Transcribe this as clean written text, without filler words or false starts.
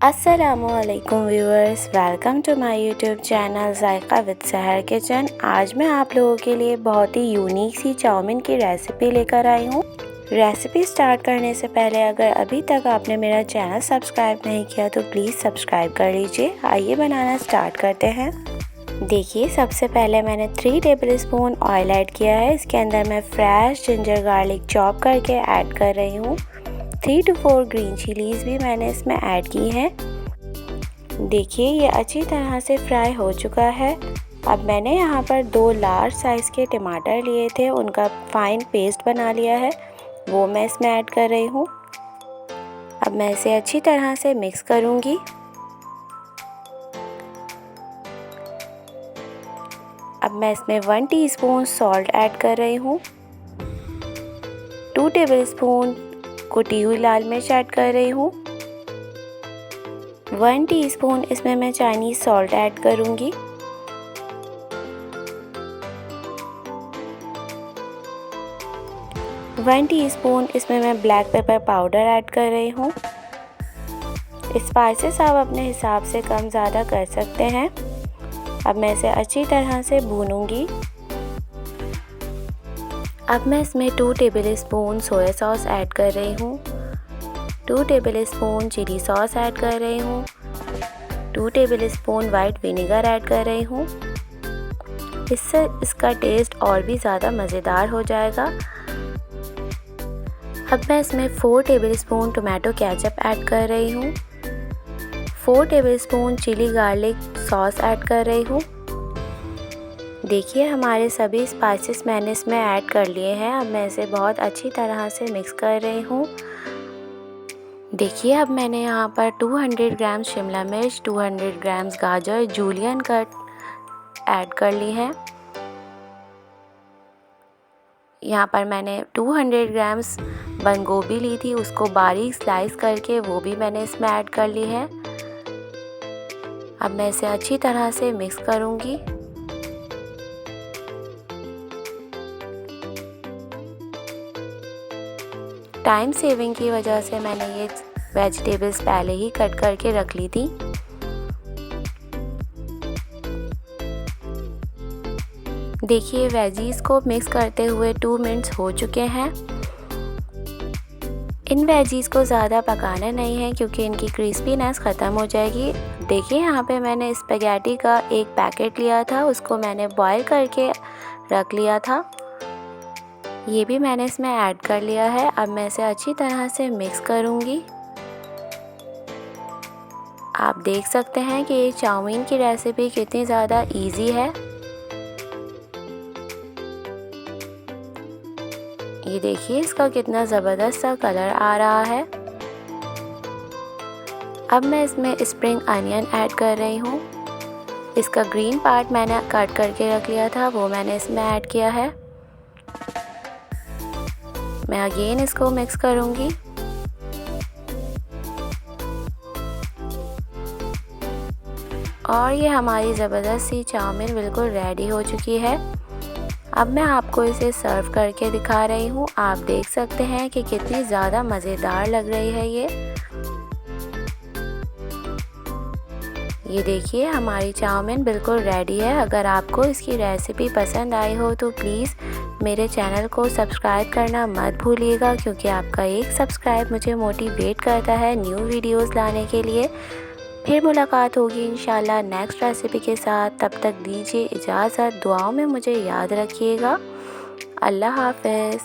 अस्सलामुअलैकुम viewers, welcome to my YouTube channel Zaika with Sehar kitchen. आज मैं आप लोगों के लिए बहुत ही यूनिक सी चाउमीन की रेसिपी लेकर आई हूँ। रेसिपी स्टार्ट करने से पहले अगर अभी तक आपने मेरा चैनल सब्सक्राइब नहीं किया तो प्लीज़ सब्सक्राइब कर लीजिए। आइए बनाना स्टार्ट करते हैं। देखिए, सबसे पहले मैंने 3 टेबलस्पून ऑयल ऐड किया है। इसके अंदर मैं फ्रेश जिंजर गार्लिक चॉप करके ऐड कर रही हूँ। 3 to 4 ग्रीन चिलीज़ भी मैंने इसमें ऐड की हैं। देखिए, ये अच्छी तरह से फ्राई हो चुका है। अब मैंने यहाँ पर 2 लार्ज साइज़ के टमाटर लिए थे, उनका फाइन पेस्ट बना लिया है, वो मैं इसमें ऐड कर रही हूँ। अब मैं इसे अच्छी तरह से मिक्स करूँगी। अब मैं इसमें 1 टीस्पून सॉल्ट ऐड कर रही हूँ। 2 टेबलस्पून कुटी हुई लाल मिर्च ऐड कर रही हूँ। 1 टीस्पून इसमें मैं चाइनीज़ सॉल्ट ऐड करूँगी। वन टीस्पून इसमें मैं ब्लैक पेपर पाउडर ऐड कर रही हूँ। स्पाइसेस आप अपने हिसाब से कम ज़्यादा कर सकते हैं। अब मैं इसे अच्छी तरह से भूनूंगी। अब मैं इसमें 2 टेबलस्पून सोया सॉस ऐड कर रही हूँ। 2 टेबलस्पून चिली सॉस ऐड कर रही हूँ। 2 टेबलस्पून वाइट विनेगर ऐड कर रही हूँ। इससे इसका टेस्ट और भी ज़्यादा मज़ेदार हो जाएगा। अब मैं इसमें 4 टेबलस्पून टोमेटो केचप ऐड कर रही हूँ। 4 tablespoon chilli garlic sauce add कर रही हूँ। देखिए, हमारे सभी स्पाइसेस मैंने इसमें ऐड कर लिए हैं। अब मैं इसे बहुत अच्छी तरह से मिक्स कर रही हूँ। देखिए, अब मैंने यहाँ पर 200 ग्राम शिमला मिर्च, 200 ग्राम गाजर जूलियन कट ऐड कर ली हैं। यहाँ पर मैंने 200 ग्राम्स बंद गोभी ली थी, उसको बारीक स्लाइस करके वो भी मैंने इसमें ऐड कर ली है। अब मैं इसे अच्छी तरह से मिक्स करूँगी। टाइम सेविंग की वजह से मैंने ये वेजिटेबल्स पहले ही कट करके रख ली थी। देखिए, वेजीज को मिक्स करते हुए 2 मिनट्स हो चुके हैं। इन वेजीज को ज़्यादा पकाना नहीं है क्योंकि इनकी क्रिस्पीनेस ख़त्म हो जाएगी। देखिए, यहाँ पे मैंने स्पैगेटी का एक पैकेट लिया था, उसको मैंने बॉईल करके रख लिया था, ये भी मैंने इसमें ऐड कर लिया है। अब मैं इसे अच्छी तरह से मिक्स करूँगी। आप देख सकते हैं कि ये चाउमीन की रेसिपी कितनी ज़्यादा इजी है। ये देखिए, इसका कितना ज़बरदस्त सा कलर आ रहा है। अब मैं इसमें स्प्रिंग अनियन ऐड कर रही हूँ। इसका ग्रीन पार्ट मैंने कट करके रख लिया था, वो मैंने इसमें ऐड किया है। मैं अगेन इसको मिक्स करूँगी। और ये हमारी ज़बरदस्त सी चाउमीन बिल्कुल रेडी हो चुकी है। अब मैं आपको इसे सर्व करके दिखा रही हूँ। आप देख सकते हैं कि कितनी ज़्यादा मज़ेदार लग रही है ये देखिए, हमारी चाउमीन बिल्कुल रेडी है। अगर आपको इसकी रेसिपी पसंद आई हो तो प्लीज़ मेरे चैनल को सब्सक्राइब करना मत भूलिएगा, क्योंकि आपका एक सब्सक्राइब मुझे मोटिवेट करता है न्यू वीडियोस लाने के लिए। फिर मुलाकात होगी इंशाल्लाह नेक्स्ट रेसिपी के साथ। तब तक दीजिए इजाज़त। दुआओं में मुझे याद रखिएगा। अल्लाह हाफ़िज़।